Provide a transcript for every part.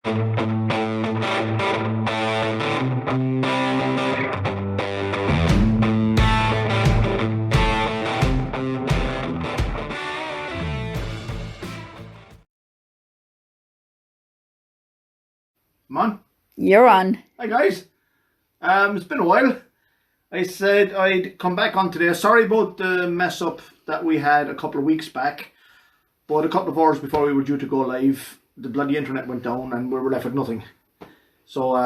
Come on. You're on. Hi guys. It's been a while. I said I'd come back on today. Sorry about the mess up that we had a couple of weeks back. But a couple of hours before we were due to go live, the bloody internet went down and we were left with nothing. So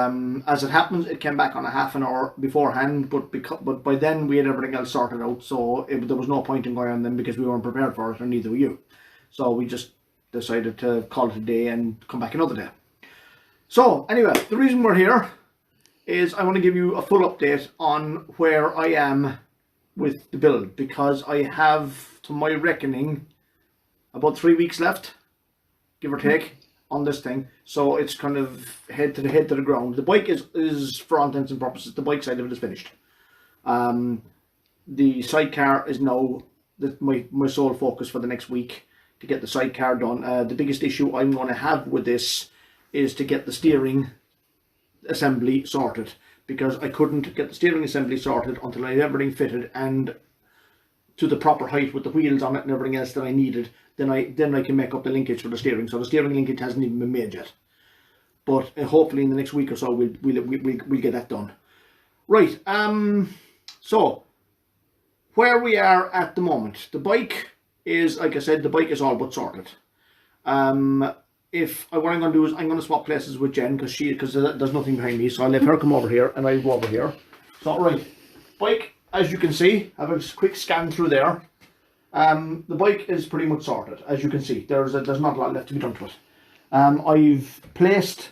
as it happens, it came back on a half an hour beforehand, but by then we had everything else sorted out, so there was no point in going on then because we weren't prepared for it, and neither were you. So we just decided to call it a day and come back another day. So anyway, the reason we're here is I want to give you a full update on where I am with the build, because I have, to my reckoning, about 3 weeks left, give or take, on this thing. So it's kind of head to the ground. The bike is for all intents and purposes, the bike side of it is finished. The sidecar is now my sole focus for the next week, to get the sidecar done. The biggest issue I'm going to have with this is to get the steering assembly sorted, because I couldn't get the steering assembly sorted until I had everything fitted and to the proper height with the wheels on it and everything else that I needed. Then I can make up the linkage for the steering. So the steering linkage hasn't even been made yet, but hopefully in the next week or so we'll get that done. Right. So where we are at the moment, the bike is, like I said, the bike is all but sorted. What I'm going to do is I'm going to swap places with Jen, because there's nothing behind me, so I'll let her come over here and I'll go over here. So right, bike, as you can see, have a quick scan through there. The bike is pretty much sorted, as you can see. There's not a lot left to be done to it. I've placed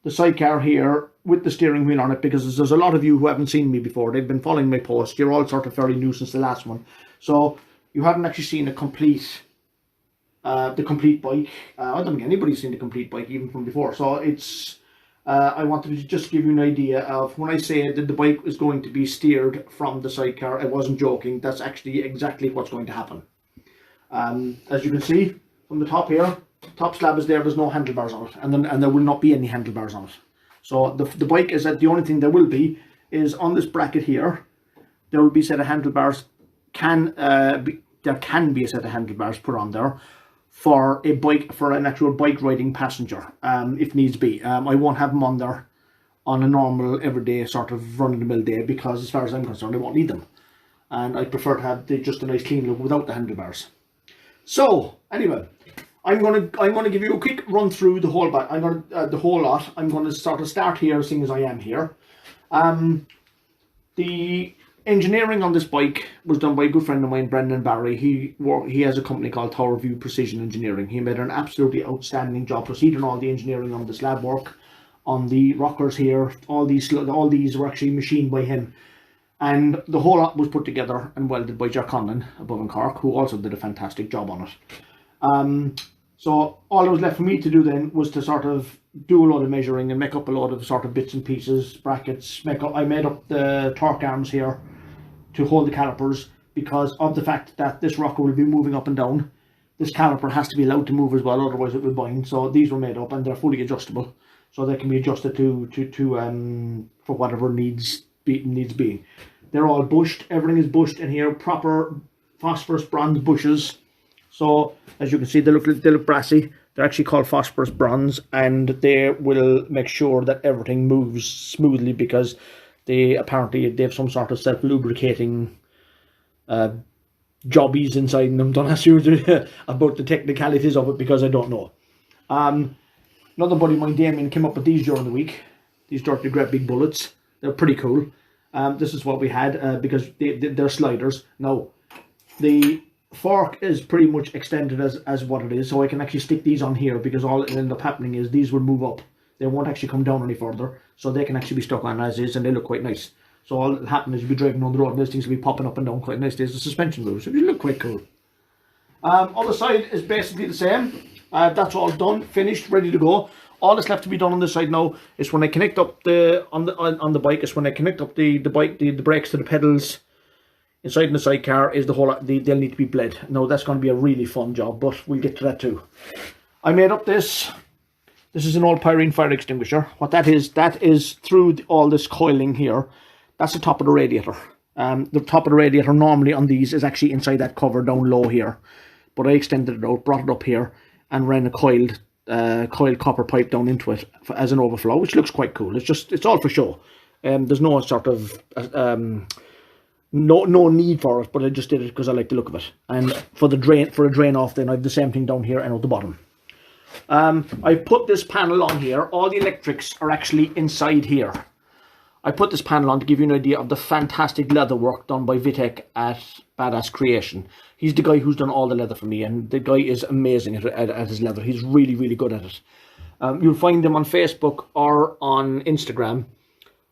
the sidecar here with the steering wheel on it, because there's a lot of you who haven't seen me before. They've been following my post. You're all sort of fairly new since the last one, so you haven't actually seen a complete the complete bike. I don't think anybody's seen the complete bike even from before. So it's I wanted to just give you an idea of, when I say that the bike is going to be steered from the sidecar, I wasn't joking. That's actually exactly what's going to happen. As you can see from the top here, top slab is there. There's no handlebars on it, and there will not be any handlebars on it. So the bike is the only thing there will be is on this bracket here. There will be a set of handlebars. There can be a set of handlebars put on there for an actual bike riding passenger, if needs be. I won't have them on there on a normal everyday sort of run-of-the-mill day, because as far as I'm concerned, I won't need them, and I prefer to have just a nice clean look without the handlebars. So anyway, I'm gonna give you a quick run through the whole the whole lot. I'm going to start here, seeing as I am here. The engineering on this bike was done by a good friend of mine, Brendan Barry. He has a company called Tower View Precision Engineering. He made an absolutely outstanding job proceeding all the engineering on the slab work, on the rockers here. All these were actually machined by him, and the whole lot was put together and welded by Jack Conlon above in Cork, who also did a fantastic job on it. So all that was left for me to do then was to sort of do a lot of measuring and make up a lot of sort of bits and pieces, brackets. I made up the torque arms here to hold the calipers, because of the fact that this rocker will be moving up and down. This caliper has to be allowed to move as well, otherwise it will bind. So these were made up, and they're fully adjustable, so they can be adjusted for whatever needs being. They're all bushed. Everything is bushed in here. Proper phosphorus bronze bushes. So as you can see, they look brassy. They're actually called phosphorus bronze, and they will make sure that everything moves smoothly, because they have some sort of self-lubricating jobbies inside them. Don't ask you about the technicalities of it, because I don't know. Another buddy of mine, Damien, came up with these during the week. These dirty great big bullets. They're pretty cool. This is what we had, because they're sliders. Now, the fork is pretty much extended as what it is, so I can actually stick these on here, because all that will end up happening is these will move up. They won't actually come down any further, so they can actually be stuck on as is, and they look quite nice. So all that will happen is you'll be driving on the road and these things will be popping up and down quite nicely as the suspension moves, so they look quite cool. Other side is basically the same. That's all done, finished, ready to go. All that's left to be done on this side now is when I connect up on the bike, is when I connect up the brakes to the pedals inside the sidecar, is the whole they'll need to be bled. Now that's going to be a really fun job, but we'll get to that too. I made up this This is an old Pyrene fire extinguisher. What that is through all this coiling here, that's the top of the radiator. The top of the radiator normally on these is actually inside that cover down low here. But I extended it out, brought it up here, and ran a coiled copper pipe down into it as an overflow, which looks quite cool. It's all for show. There's no sort of no need for it, but I just did it because I like the look of it. And for a drain off, then I have the same thing down here and at the bottom. I put this panel on here. All the electrics are actually inside here. I put this panel on to give you an idea of the fantastic leather work done by Vitek at Badass Creation. He's the guy who's done all the leather for me, and the guy is amazing at his leather. He's really, really good at it. You'll find him on Facebook or on Instagram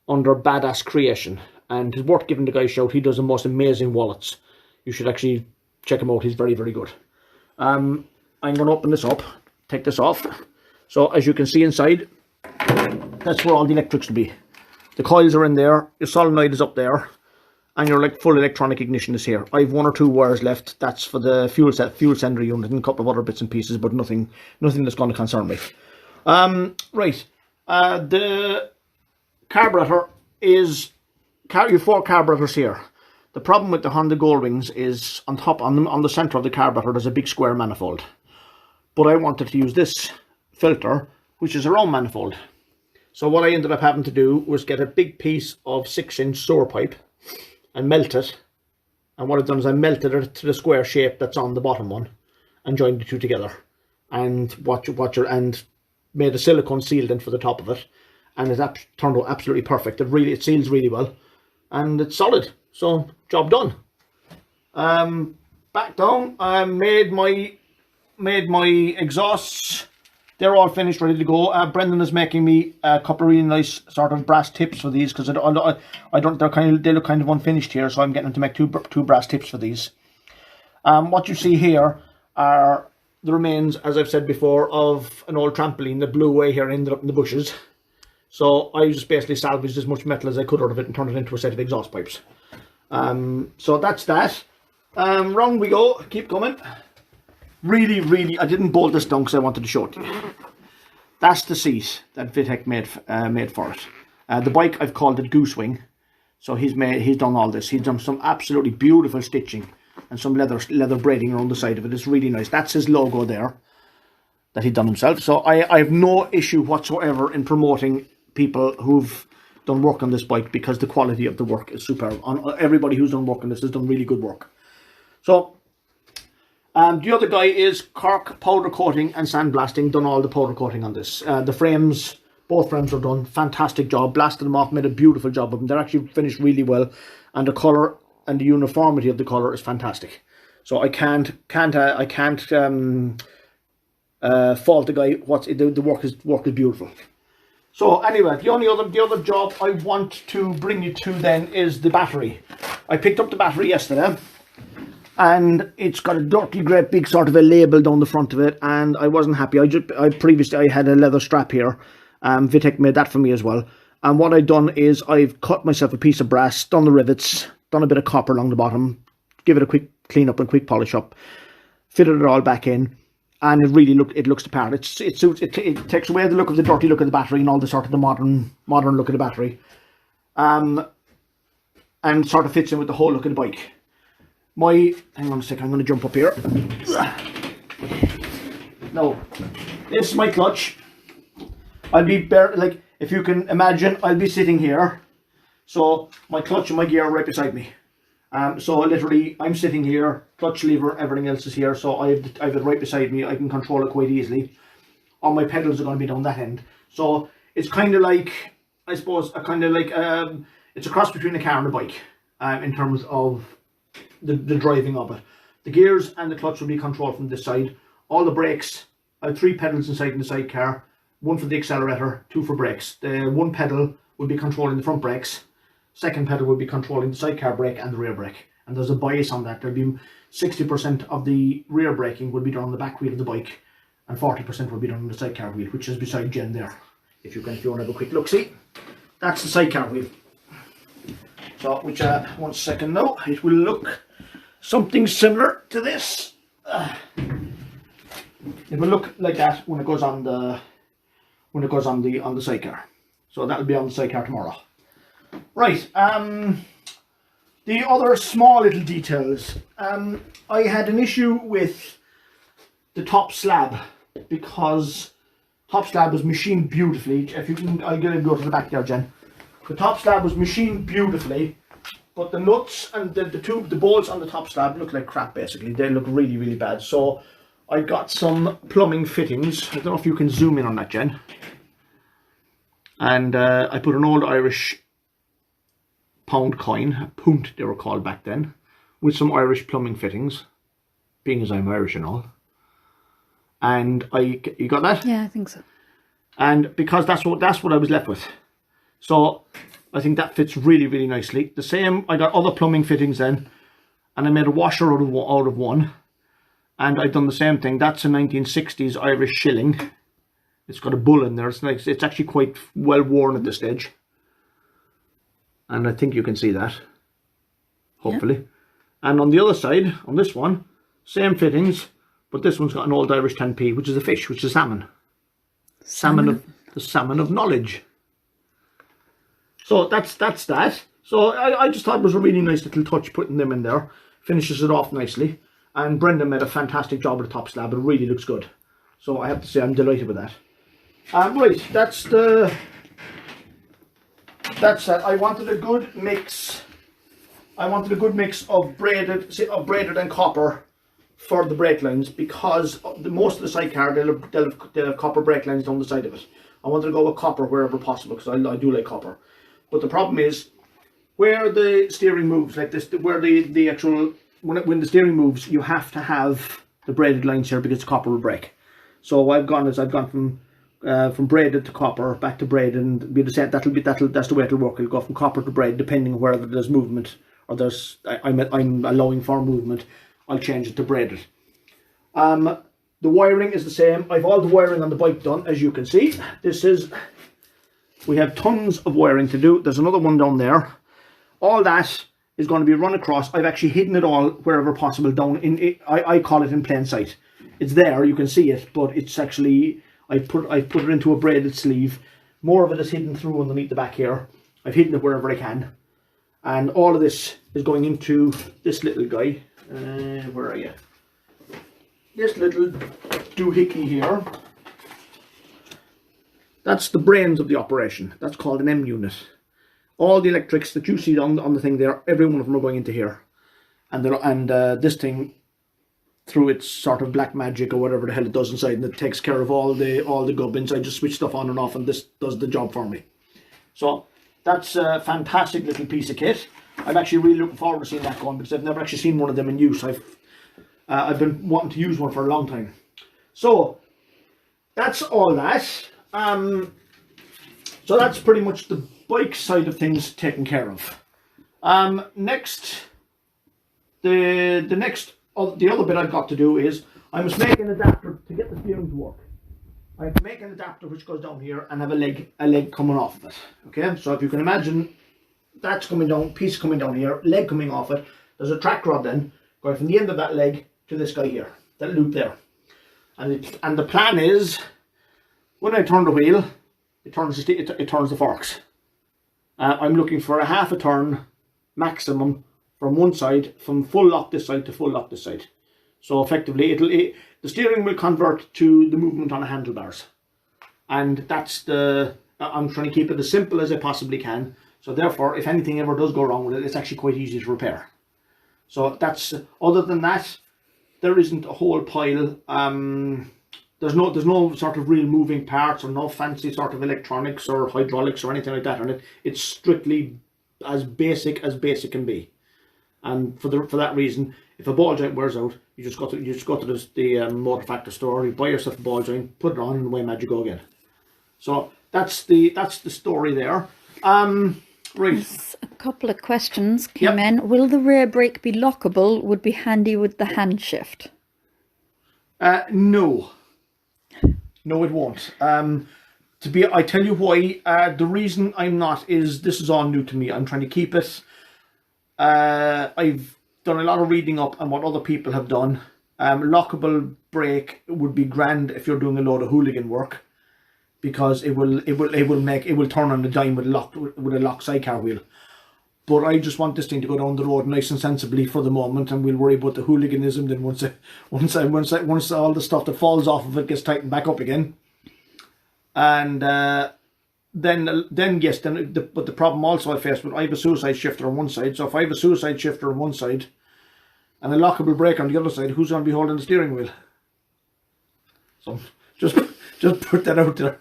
under Badass Creation, and it's worth giving the guy a shout. He does the most amazing wallets. You should actually check him out. He's very, very good. I'm going to open this up, take this off. So as you can see inside, that's where all the electrics will be. The coils are in there, your solenoid is up there, and your full electronic ignition is here. I have 1 or 2 wires left. That's for the fuel sender unit and a couple of other bits and pieces, but nothing that's going to concern me. Right, the carburetor is, you have 4 carburetors here. The problem with the Honda Goldwings is on the center of the carburetor there's a big square manifold. But I wanted to use this filter, which is a round manifold. So what I ended up having to do was get a big piece of 6-inch sewer pipe and melt it. And what I've done is I melted it to the square shape that's on the bottom one and joined the two together. And and made a silicone sealant for the top of it. And it turned out absolutely perfect. It seals really well. And it's solid. So, job done. Back down, I made my exhausts. They're all finished, ready to go. Brendan is making me a couple of really nice sort of brass tips for these because they look kind of unfinished here, so I'm getting them to make two brass tips for these. What you see here are the remains, as I've said before, of an old trampoline that blew away here and ended up in the bushes. So I just basically salvaged as much metal as I could out of it and turned it into a set of exhaust pipes. So that's that. Round we go. Keep coming. Really, I didn't bolt this down because I wanted to show it to you. That's the seat that Vitek made for it. The bike, I've called it Goose Wing. So he's done all this. He's done some absolutely beautiful stitching and some leather braiding around the side of it. It's really nice. That's his logo there that he'd done himself. So I have no issue whatsoever in promoting people who've done work on this bike because the quality of the work is superb. Everybody who's done work on this has done really good work. So the other guy is Cork Powder Coating and Sandblasting, done all the powder coating on this. The frames, both frames are done, fantastic job, blasted them off, made a beautiful job of them. They're actually finished really well, and the colour and the uniformity of the colour is fantastic. So I can't fault the guy. The work is beautiful. So anyway, the other job I want to bring you to then is the battery. I picked up the battery yesterday. And it's got a dirty great big sort of a label down the front of it, and I wasn't happy. Previously I had a leather strap here. Vitek made that for me as well. And what I've done is I've cut myself a piece of brass, done the rivets, done a bit of copper along the bottom, give it a quick clean up and quick polish up, fitted it all back in, and it looks the part. It takes away the look of the dirty look of the battery and all the sort of the modern look of the battery, and sort of fits in with the whole look of the bike. Hang on a sec, I'm going to jump up here. No, this is my clutch. I'll be if you can imagine, I'll be sitting here. So my clutch and my gear are right beside me. So literally, I'm sitting here, clutch lever, everything else is here. So I have it right beside me. I can control it quite easily. All my pedals are going to be down that end. So it's kind of like, I suppose, it's a cross between a car and a bike in terms of the driving of it. The gears and the clutch will be controlled from this side. All the brakes, I have 3 pedals inside in the sidecar, 1 for the accelerator, 2 for brakes. The 1 pedal will be controlling the front brakes, 2nd pedal will be controlling the sidecar brake and the rear brake. And there's a bias on that. There'll be 60% of the rear braking will be done on the back wheel of the bike, and 40% will be done on the sidecar wheel, which is beside Jen there. If you want to have a quick look, see, that's the sidecar wheel. So, which 1 second now, it will look something similar to this. It will look like that when it goes on the when it goes on the Sidecar. So that'll be on the Sidecar tomorrow. Right, the other small little details. I had an issue with the top slab, because top slab was machined beautifully. If you can, I'll go to the back there, Jen. The top slab was machined beautifully, but the nuts and the bolts on the top slab look like crap basically. They look really, really bad. So I got some plumbing fittings. I don't know if you can zoom in on that, Jen. And I put an old Irish pound coin, punt they were called back then, with some Irish plumbing fittings, being as I'm Irish and all. And you got that? Yeah, I think so. And because that's what I was left with. So I think that fits really, really nicely. The same, I got other plumbing fittings then, and I made a washer out of one. And I've done the same thing. That's a 1960s Irish shilling. It's got a bull in there. It's actually quite well worn at this stage. And I think you can see that, hopefully. Yeah. And on the other side, on this one, same fittings, but this one's got an old Irish 10p, which is a fish, which is salmon. The salmon of knowledge. So that's that. So I just thought it was a really nice little touch putting them in there. Finishes it off nicely. And Brendan made a fantastic job with the top slab. It really looks good. So I have to say I'm delighted with that. Right, that's that. I wanted a good mix. Of braided and copper for the brake lines, because most of the Sidecar they'll have copper brake lines down the side of it. I wanted to go with copper wherever possible, because I do like copper. But the problem is where the steering moves like this, where the actual when the steering moves, you have to have the braided lines here because copper will break. So what I've gone from braided to copper, back to braided, and be the same. That's the way it'll work. It'll go from copper to braid, depending on whether there's movement or I'm allowing for movement. I'll change it to braided. The wiring is the same. I've all the wiring on the bike done, as you can see. We have tons of wiring to do. There's another one down there. All that is going to be run across. I've actually hidden it all wherever possible down in it. I call it in plain sight. It's there, you can see it, but it's actually I put it into a braided sleeve. More of it is hidden through underneath the back here. I've hidden it wherever I can. And all of this is going into this little guy. Where are you? This little doohickey here. That's the brains of the operation. That's called an M unit. All the electrics that you see on the thing there, every one of them are going into here. And this thing, through its sort of black magic or whatever the hell it does inside, and it takes care of all the gubbins. I just switch stuff on and off, and this does the job for me. So that's a fantastic little piece of kit. I'm actually really looking forward to seeing that going, because I've never actually seen one of them in use. I've been wanting to use one for a long time. So that's all that. So that's pretty much the bike side of things taken care of. Next, the other bit I've got to do is I must make an adapter to get the steering to work. I have to make an adapter which goes down here and have a leg coming off of it. Okay, so if you can imagine, that's coming down, piece coming down here, leg coming off it. There's a track rod then going from the end of that leg to this guy here, that loop there. And the plan is, when I turn the wheel, it turns the forks. I'm looking for a half a turn maximum from one side, from full lock this side to full lock this side. So effectively, the steering will convert to the movement on the handlebars, and that's I'm trying to keep it as simple as I possibly can. So therefore, if anything ever does go wrong with it, it's actually quite easy to repair. So that's, other than that, there isn't a whole pile. There's no sort of real moving parts, or no fancy sort of electronics or hydraulics or anything like that on it. It's strictly as basic can be. And for that reason, if a ball joint wears out, you just go to the motor factor store, you buy yourself a ball joint, put it on, and away mad you go again. So that's the story there. Right. Yes, a couple of questions came in. Will the rear brake be lockable? Would be handy with the hand shift. No, it won't. I tell you why. The reason I'm not is this is all new to me. I'm trying to keep it. I've done a lot of reading up on what other people have done. Lockable brake would be grand if you're doing a load of hooligan work, because it will turn on the dime with a locked sidecar wheel. But I just want this thing to go down the road nice and sensibly for the moment, and we'll worry about the hooliganism then once all the stuff that falls off of it gets tightened back up again. And then yes, but the problem also I face with, I have a suicide shifter on one side. So if I have a suicide shifter on one side and a lockable brake on the other side, who's going to be holding the steering wheel? So just put that out there.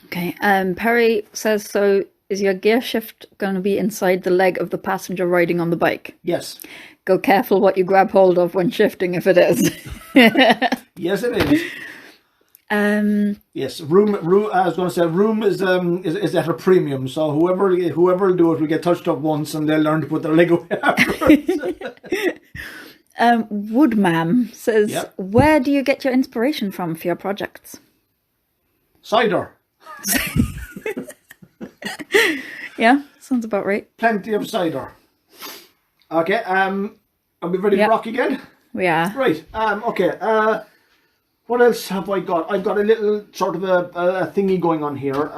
Okay. Perry says, so is your gear shift going to be inside the leg of the passenger riding on the bike? Yes. Go careful what you grab hold of when shifting if it is. Yes, it is. Yes, room. I was going to say room is at a premium. So whoever will do it will get touched up once, and they'll learn to put their leg away afterwards. Woodman says, yep. Where do you get your inspiration from for your projects? Cider. Yeah, sounds about right. Plenty of cider. Okay. Are we ready to rock again? We are. Right. Okay. What else have I got? I've got a little sort of a thingy going on here.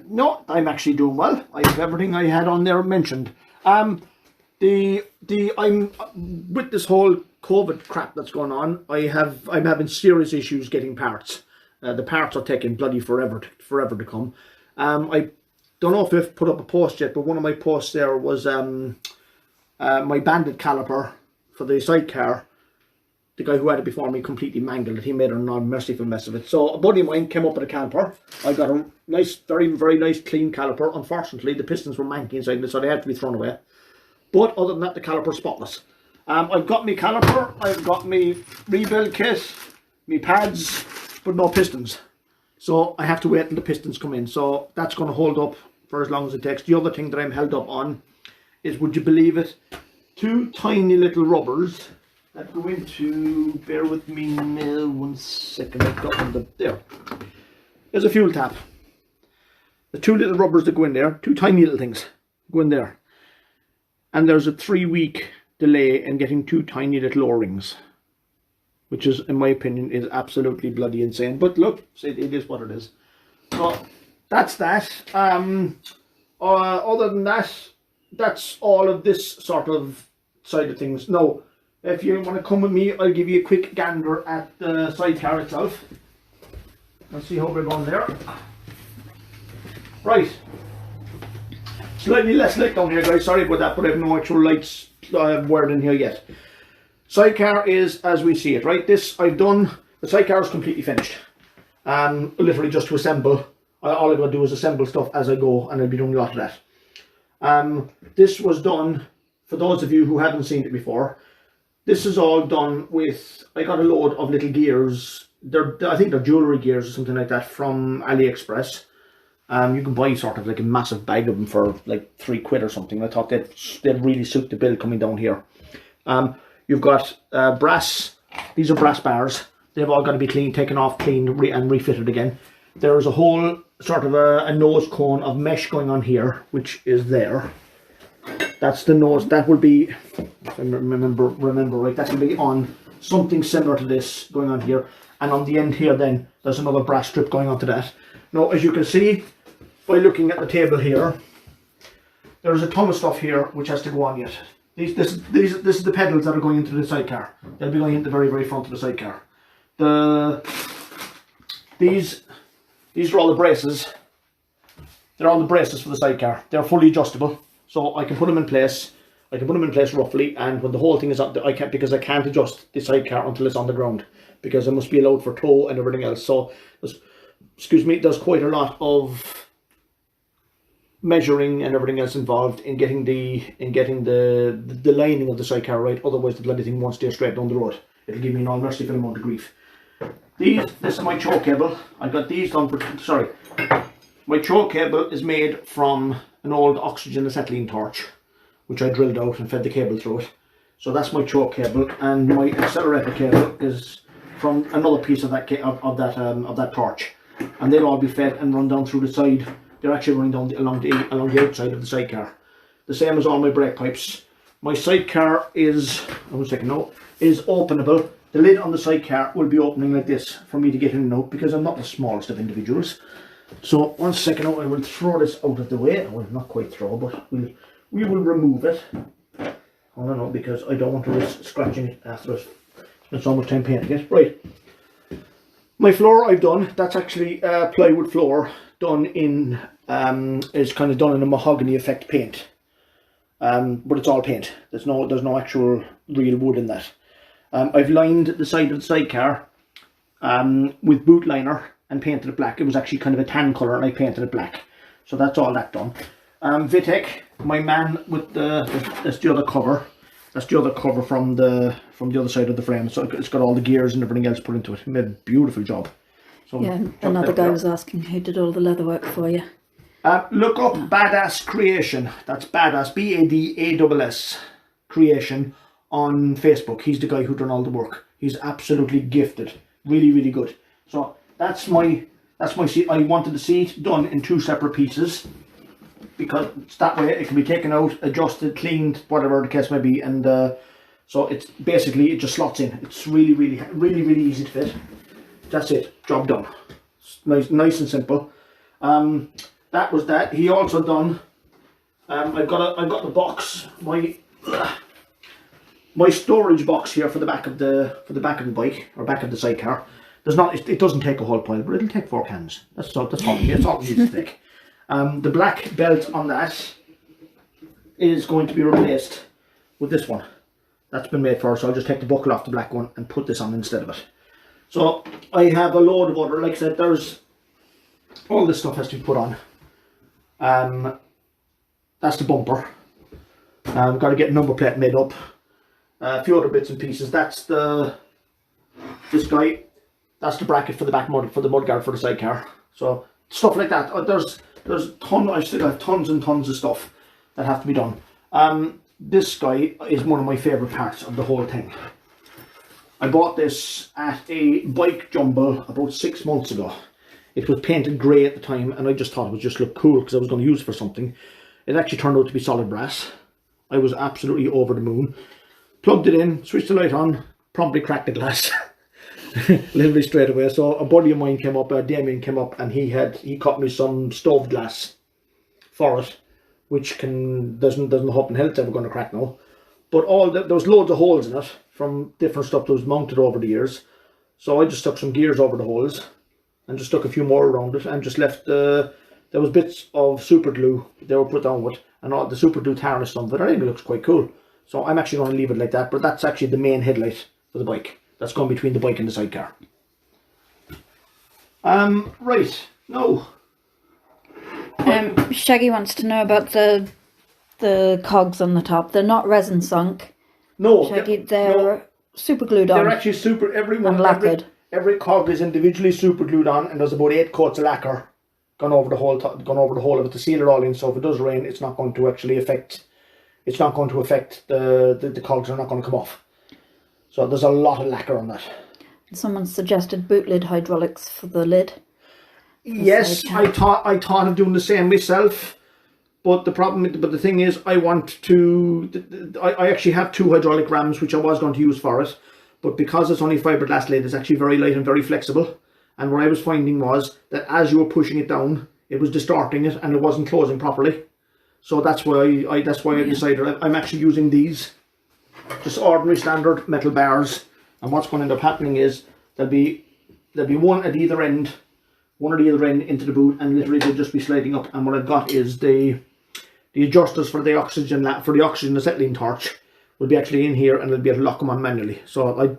No, I'm actually doing well. I have everything I had on there mentioned. I'm with this whole COVID crap that's going on. I'm having serious issues getting parts. The parts are taking bloody forever to come. I don't know if I've put up a post yet, but one of my posts there was my banded caliper for the sidecar. The guy who had it before me completely mangled it. He made a non-merciful mess of it. So a buddy of mine came up with a caliper. I got a nice, very, very nice clean caliper. Unfortunately, the pistons were manky inside it, so they had to be thrown away. But other than that, the caliper's spotless. I've got my caliper, I've got my rebuild kit, my pads, but no pistons. So I have to wait until the pistons come in. So that's going to hold up for as long as it takes. The other thing that I'm held up on is, would you believe it, 2 tiny little rubbers that go into, bear with me now, 1 second, I've got them there. There's a fuel tap. The 2 little rubbers that go in there, 2 tiny little things go in there. And there's a 3-week delay in getting 2 tiny little O-rings, which is, in my opinion, is absolutely bloody insane. But look, it is what it is. So that's that. Other than that, that's all of this sort of side of things. Now, if you want to come with me, I'll give you a quick gander at the sidecar itself. Let's see how we're going there. Right. Slightly less lit down here, guys. Sorry about that, but I have no actual lights wired in here yet. Sidecar is as we see it, right? This I've done. The sidecar is completely finished. Literally just to assemble. All I've got to do is assemble stuff as I go, and I'll be doing a lot of that. This was done, for those of you who haven't seen it before, this is all done with, I got a load of little gears. I think they're jewellery gears or something like that from AliExpress. You can buy sort of like a massive bag of them for like £3 or something. I thought they'd really suit the bill coming down here. You've got brass, these are brass bars. They've all got to be clean, taken off, cleaned and refitted again. There's a whole sort of a nose cone of mesh going on here, which is there. That's the nose, that will be, if I remember right, that will be on something similar to this going on here. And on the end here then, there's another brass strip going onto that. Now, as you can see, by looking at the table here, there's a ton of stuff here which has to go on yet. This is the pedals that are going into the sidecar. They'll be going into the very, very front of the sidecar. These are all the braces. They're all the braces for the sidecar. They're fully adjustable, so I can put them in place. I can put them in place roughly, and when the whole thing is up, because I can't adjust the sidecar until it's on the ground, because it must be allowed for tow and everything else. So, there's quite a lot of measuring and everything else involved in getting the lining of the sidecar right. Otherwise, the bloody thing won't steer straight down the road. It'll give me an unmerciful amount of grief. This is my choke cable. I got these done for, sorry. My choke cable is made from an old oxygen acetylene torch, which I drilled out and fed the cable through it. So that's my choke cable, and my accelerator cable is from another piece of that that torch, and they'll all be fed and run down through the side. They're actually running down along the outside of the sidecar. The same as all my brake pipes. My sidecar is, is openable, The lid on the sidecar will be opening like this for me to get in and out, because I'm not the smallest of individuals. So 1 second, I will throw this out of the way. Well, not quite throw, but we will remove it. I don't know, because I don't want to risk scratching it after it's spent so much time painting it. Right. My floor I've done. That's actually a plywood floor done in, is kind of done in a mahogany effect paint. But it's all paint. There's no actual real wood in that. I've lined the side of the sidecar with boot liner and painted it black. It was actually kind of a tan colour and I painted it black. So that's all that done. Vitek, my man with that's the other cover. That's the other cover from the other side of the frame. So it's got all the gears and everything else put into it. He made a beautiful job. So yeah, another guy was asking who did all the leather work for you. Look up Badass Creation. That's Badass, Badass Creation on Facebook. He's the guy who done all the work. He's absolutely gifted. Really, really good. So that's my seat. I wanted the seat done in 2 separate pieces, because that way it can be taken out, adjusted, cleaned, whatever the case may be, and so it's basically, it just slots in. It's really, really, really, really easy to fit. That's it. Job done. It's nice and simple. That was that. He also done. I've got the box. My storage box here for the back of the bike, or back of the sidecar. It doesn't take a whole pile, but it'll take 4 cans. That's all it needs to take. The black belt on that is going to be replaced with this one. That's been made for, so I'll just take the buckle off the black one and put this on instead of it. So I have a load of other, like I said, there's all this stuff has to be put on. That's the bumper. I've got to get a number plate made up. A few other bits and pieces. That's this guy. That's the bracket for the back mud, for the mudguard for the sidecar. So stuff like that. I still have tons and tons of stuff that have to be done. This guy is one of my favourite parts of the whole thing. I bought this at a bike jumble about 6 months ago. It was painted grey at the time, and I just thought it would just look cool because I was going to use it for something. It actually turned out to be solid brass. I was absolutely over the moon. Plugged it in, switched the light on, promptly cracked the glass. Literally straight away. So a buddy of mine came up, Damien came up, and he cut me some stove glass for it, which doesn't hope in hell it's ever going to crack now. But there was loads of holes in it from different stuff that was mounted over the years. So I just stuck some gears over the holes and just stuck a few more around it, and just left there was bits of super glue they were put down with, and all the super glue tarnished some of it. I think it looks quite cool. So I'm actually going to leave it like that, but that's actually the main headlight for the bike. That's going between the bike and the sidecar. Right, no. Shaggy wants to know about the cogs on the top. They're not resin sunk. No. Shaggy, they're super glued on. They're actually super, and lacquered. Every cog is individually super glued on, and there's about 8 coats of lacquer gone over the whole of it to seal it all in. So if it does rain, it's not going to actually affect. It's not going to affect the cogs. Are not going to come off. So there's a lot of lacquer on that. Someone suggested boot lid hydraulics for the lid. Yes, I thought of doing the same myself, but the thing is, I actually have 2 hydraulic rams which I was going to use for it, but because it's only fiberglass lid, it's actually very light and very flexible. And what I was finding was that as you were pushing it down, it was distorting it and it wasn't closing properly. So that's why I decided I'm actually using these, just ordinary standard metal bars. And what's going to end up happening is there'll be one at either end. One or the other end into the boot, and literally they'll just be sliding up. And what I've got is the adjusters for the oxygen acetylene torch will be actually in here, and they'll be able to lock them on manually. So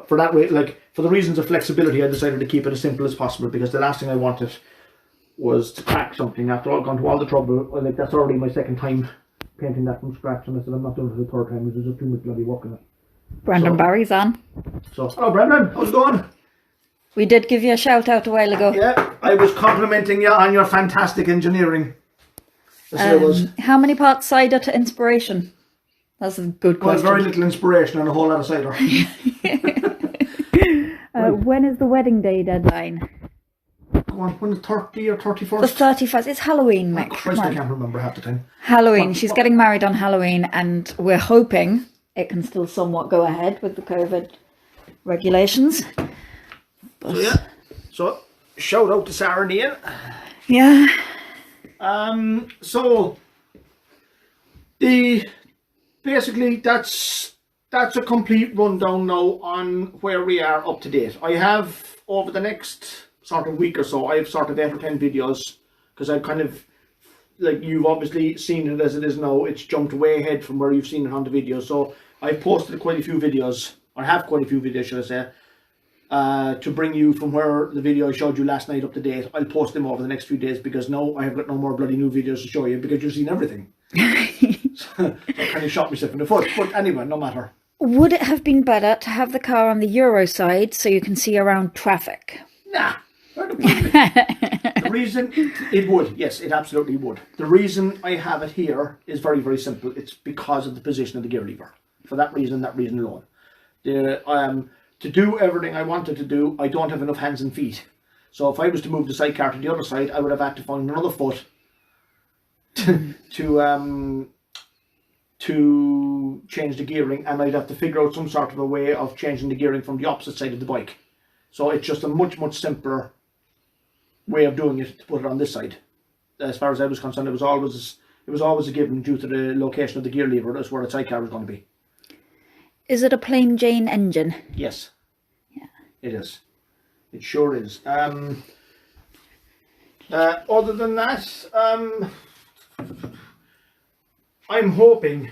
for that way, like for the reasons of flexibility, I decided to keep it as simple as possible, because the last thing I wanted was to crack something after all gone to all the trouble. Like that's already my 2nd time painting that from scratch, and I said I'm not doing it for the 3rd time because there's just too much bloody work in it. Brandon Barry's on. So hello Brandon, how's it going? We did give you a shout out a while ago. Yeah, I was complimenting you on your fantastic engineering. How many parts cider to inspiration? That's a good question. Well, very little inspiration and a whole lot of cider. When is the wedding day deadline? Go on, when the 30 or 31st? The 31st. It's Halloween, Mick. Oh, Christ, I can't remember half the time. Halloween. She's getting married on Halloween, and we're hoping it can still somewhat go ahead with the COVID regulations. But, So, yeah. So, shout out to Sarah and Ian. Yeah. So, basically, that's a complete rundown now on where we are up to date. I have, over the next sort of week or so, I have sort of 8 or 10 videos, because I've kind of, like, you've obviously seen it as it is now. It's jumped way ahead from where you've seen it on the video. So I've posted quite a few videos, or have quite a few videos, should I say, to bring you from where the video I showed you last night up to date. I'll post them over the next few days, because now I have got no more bloody new videos to show you, because you've seen everything. So I kind of shot myself in the foot. But anyway, no matter. Would it have been better to have the car on the Euro side so you can see around traffic? Nah. The reason it would, yes, it absolutely would. The reason I have it here is very, very simple. It's because of the position of the gear lever. For that reason alone. To do everything I wanted to do, I don't have enough hands and feet. So if I was to move the sidecar to the other side, I would have had to find another foot to change the gearing, and I'd have to figure out some sort of a way of changing the gearing from the opposite side of the bike. So it's just a much, much simpler way of doing it to put it on this side. As far as I was concerned, it was always a given due to the location of the gear lever. That's where the sidecar was going to be. Is it a plain Jane engine? Yes. Yeah. It is. It sure is. Other than that, I'm hoping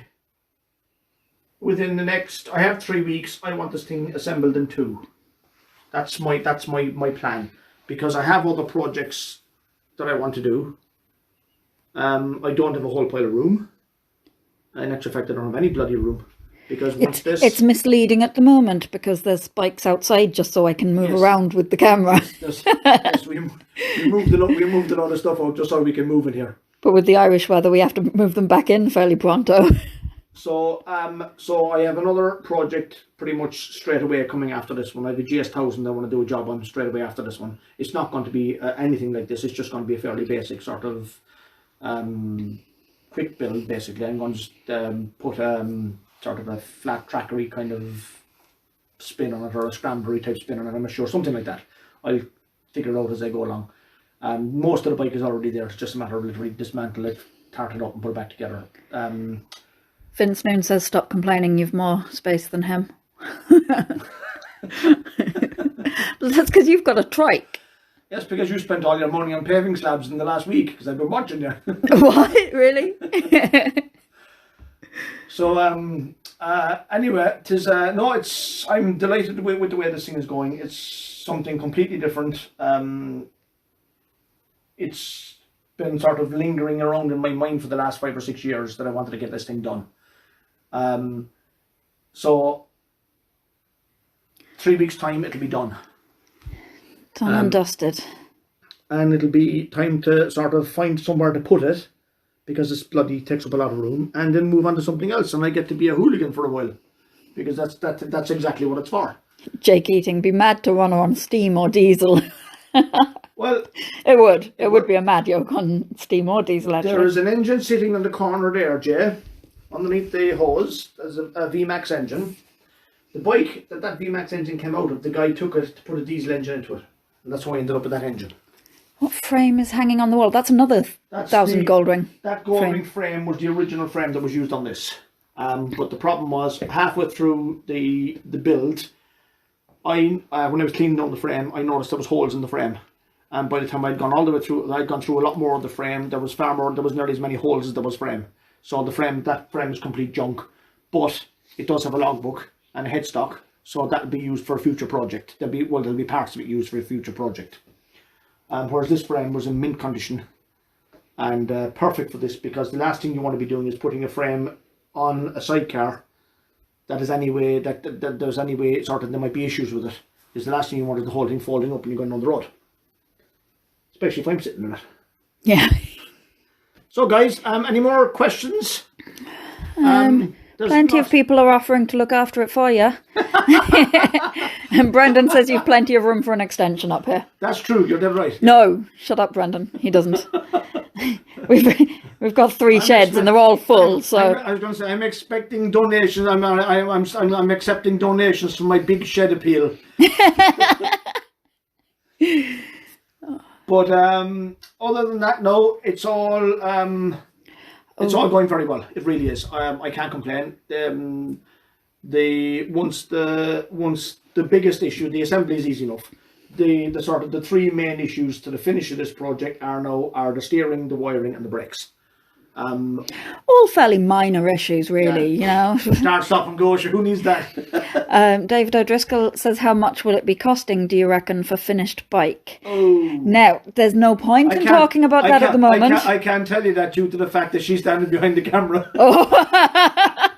within the next, I have 3 weeks, I want this thing assembled in 2. That's my plan, because I have other projects that I want to do. I don't have a whole pile of room. In actual fact, I don't have any bloody room, because once it's misleading at the moment because there's bikes outside just so I can move around with the camera. Yes, we moved a lot of stuff out just so we can move in here. But with the Irish weather, we have to move them back in fairly pronto. So I have another project pretty much straight away coming after this one. I have a GS1000 I want to do a job on straight away after this one. It's not going to be anything like this. It's just going to be a fairly basic sort of quick build, basically. I'm going to just put sort of a flat trackery kind of spin on it, or a scramblery type spin on it, I'm not sure, something like that. I'll figure it out as I go along. Most of the bike is already there. It's just a matter of literally dismantle it, tart it up and put it back together. Vince Noon says stop complaining, you've more space than him. That's because you've got a trike. Yes, because you spent all your money on paving slabs in the last week, because I've been watching you. What? Really? So anyway, I'm delighted with the way this thing is going. It's something completely different. It's been sort of lingering around in my mind for the last 5 or 6 years that I wanted to get this thing done. So 3 weeks time it'll be done. Done and dusted. And it'll be time to sort of find somewhere to put it, because this bloody takes up a lot of room, and then move on to something else, and I get to be a hooligan for a while, because that's exactly what it's for. Jake Keating, be mad to run on steam or diesel. Well, it would be a mad yoke on steam or diesel, actually. There is an engine sitting in the corner there, Jay, underneath the hose. There's a VMAX engine. The bike that VMAX engine came out of, the guy took it to put a diesel engine into it, and that's why I ended up with that engine. What frame is hanging on the wall? That's another 1,000 gold ring. That gold ring frame was the original frame that was used on this. But the problem was, halfway through the build, when I was cleaning down the frame, I noticed there was holes in the frame. And by the time I'd gone all the way through, I'd gone through a lot more of the frame. There was nearly as many holes as there was frame. So that frame is complete junk. But it does have a logbook and a headstock, so that'll be used for a future project. There'll be parts of it used for a future project. Whereas this frame was in mint condition and perfect for this, because the last thing you want to be doing is putting a frame on a sidecar that is anyway that there's anyway sort of there might be issues with it. Is the last thing you want is the whole thing folding up and you're going on the road, especially if I'm sitting in it. Yeah. So guys, any more questions? Plenty of people are offering to look after it for you. And Brendan says you've plenty of room for an extension up here. That's true, you're dead right. No, shut up, Brendan. He doesn't. we've got 3 sheds and they're all full. So I was going to say I'm expecting donations. I'm accepting donations from my big shed appeal. But other than that, no, it's all going very well. It really is. I can't complain. Once the biggest issue, the assembly is easy enough. The sort of the 3 main issues to the finish of this project are the steering, the wiring, and the brakes. All fairly minor issues, really, you know. Start, stop, and go. Who needs that? David O'Driscoll says, how much will it be costing, do you reckon, for finished bike? Oh. Now, there's no point in talking about that at the moment. I can't tell you that due to the fact that she's standing behind the camera. Oh.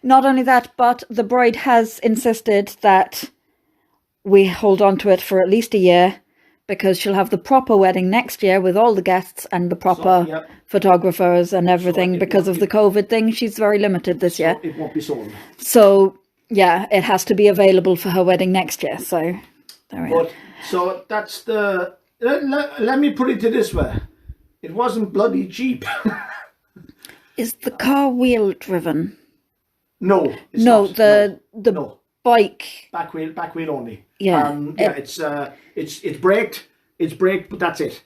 Not only that, but the bride has insisted that we hold on to it for at least a year, because she'll have the proper wedding next year with all the guests and the proper photographers and everything. Because of the COVID thing, she's very limited this year. It won't be sold. So, yeah, it has to be available for her wedding next year. So, there we are. So that's the... Let me put it this way. It wasn't bloody cheap. Is the car wheel driven? No. No, not. the bike. Back wheel only. Yeah. It's braked. It's braked, but that's it.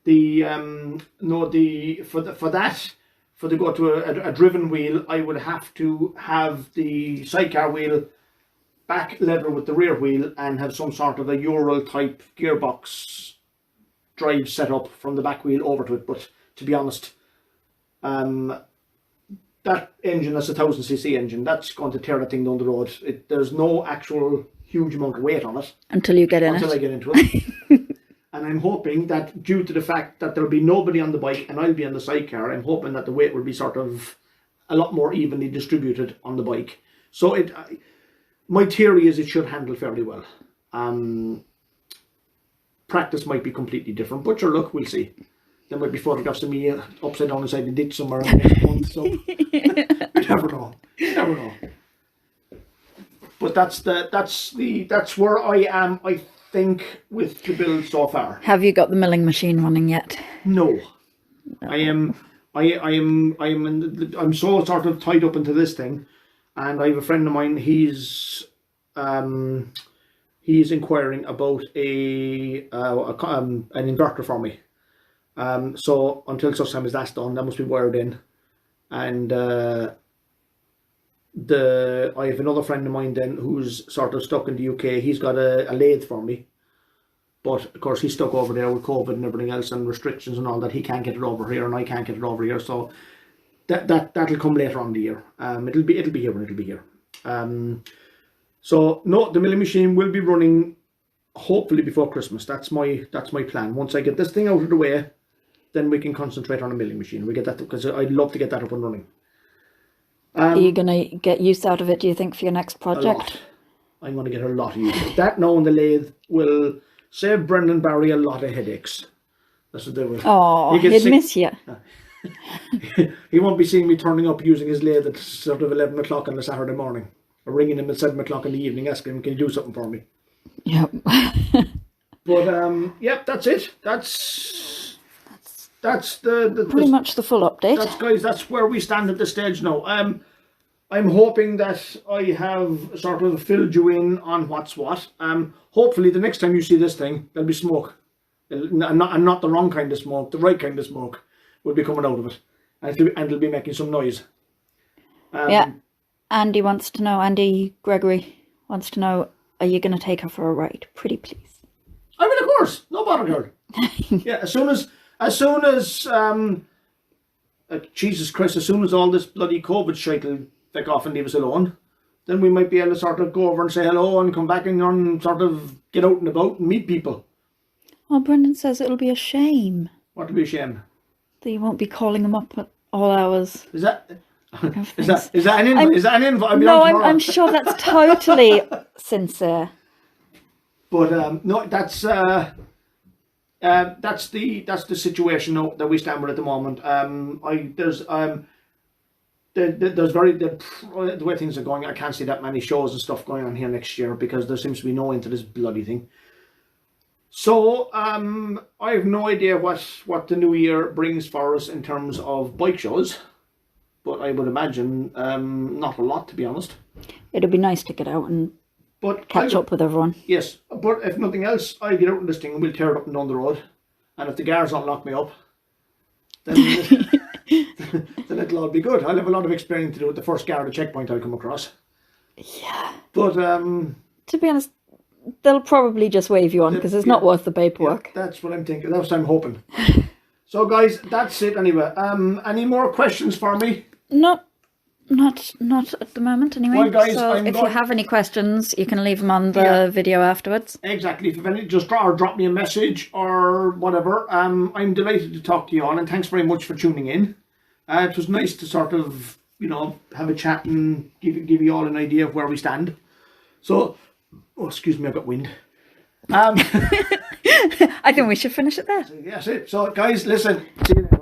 For to go to a driven wheel, I would have to have the sidecar wheel back level with the rear wheel and have some sort of a Ural type gearbox drive set up from the back wheel over to it. But to be honest, that engine, that's a 1000cc engine, that's going to tear that thing down the road. There's no actual huge amount of weight on it. Until you get in Until I get into it. And I'm hoping that due to the fact that there'll be nobody on the bike and I'll be on the sidecar, I'm hoping that the weight will be sort of a lot more evenly distributed on the bike. So my theory is it should handle fairly well. Practice might be completely different, but sure, look, we'll see. There might be photographs of me upside down inside the ditch somewhere in the next month, so you never know. You never know. But that's where I am, I think, with the build so far. Have you got the milling machine running yet? No. I'm so sort of tied up into this thing, and I have a friend of mine. He's inquiring about an inverter for me. So until such time as that's done, that must be wired in. And I have another friend of mine then who's sort of stuck in the UK. He's got a lathe for me, but of course he's stuck over there with COVID and everything else and restrictions and all that. He can't get it over here, and I can't get it over here. So that'll come later on in the year. It'll be here when it'll be here. So no, the milling machine will be running hopefully before Christmas. That's my plan. Once I get this thing out of the way, then we can concentrate on a milling machine. We get that, because I'd love to get that up and running. Are you going to get use out of it, do you think, for your next project? A lot. I'm going to get a lot of use. That now on the lathe will save Brendan Barry a lot of headaches. That's what they will. Oh, he'd miss you. He won't be seeing me turning up using his lathe at sort of 11 o'clock on a Saturday morning, or ringing him at 7 o'clock in the evening asking him, can you do something for me? Yep. But yep, that's it. That's the pretty much the full update. That's where we stand at this stage now. I'm hoping that I have sort of filled you in on what's what. Hopefully the next time you see this thing, there'll be smoke, and not the wrong kind of smoke. The right kind of smoke will be coming out of it, and it'll be making some noise. Yeah. Andy Gregory wants to know, are you going to take her for a ride? Pretty please. I mean, of course, no bother, girl. Yeah, as soon as Jesus Christ, as soon as all this bloody COVID shit will take off and leave us alone, then we might be able to sort of go over and say hello and come back and sort of get out and about and meet people. Well, Brendan says it'll be a shame. What will be a shame? That you won't be calling him up at all hours. Is that an invite? No, I'm sure that's totally sincere. But no, that's the situation that we stand with at the moment. The way things are going, I can't see that many shows and stuff going on here next year, because there seems to be no end to this bloody thing. So, I have no idea what the new year brings for us in terms of bike shows, but I would imagine not a lot, to be honest. It'd be nice to get out and catch up with everyone. Yes, but if nothing else, I get out in this thing and we'll tear it up and down the road. And if the guards don't lock me up, then, then it'll all be good. I'll have a lot of experience to do with the first guard or checkpoint I'll come across. Yeah. But to be honest, they'll probably just wave you on because it's not worth the paperwork. Yeah, that's what I'm thinking. That's what I'm hoping. So, guys, that's it anyway. Any more questions for me? Not at the moment, anyway. Well, guys, so if you have any questions, you can leave them on the video afterwards. Exactly. If any, just drop me a message or whatever. I'm delighted to talk to you all, and thanks very much for tuning in. It was nice to sort of, have a chat and give you all an idea of where we stand. So, excuse me, I got wind. I think we should finish it there. That's it. So, guys, listen. See you next.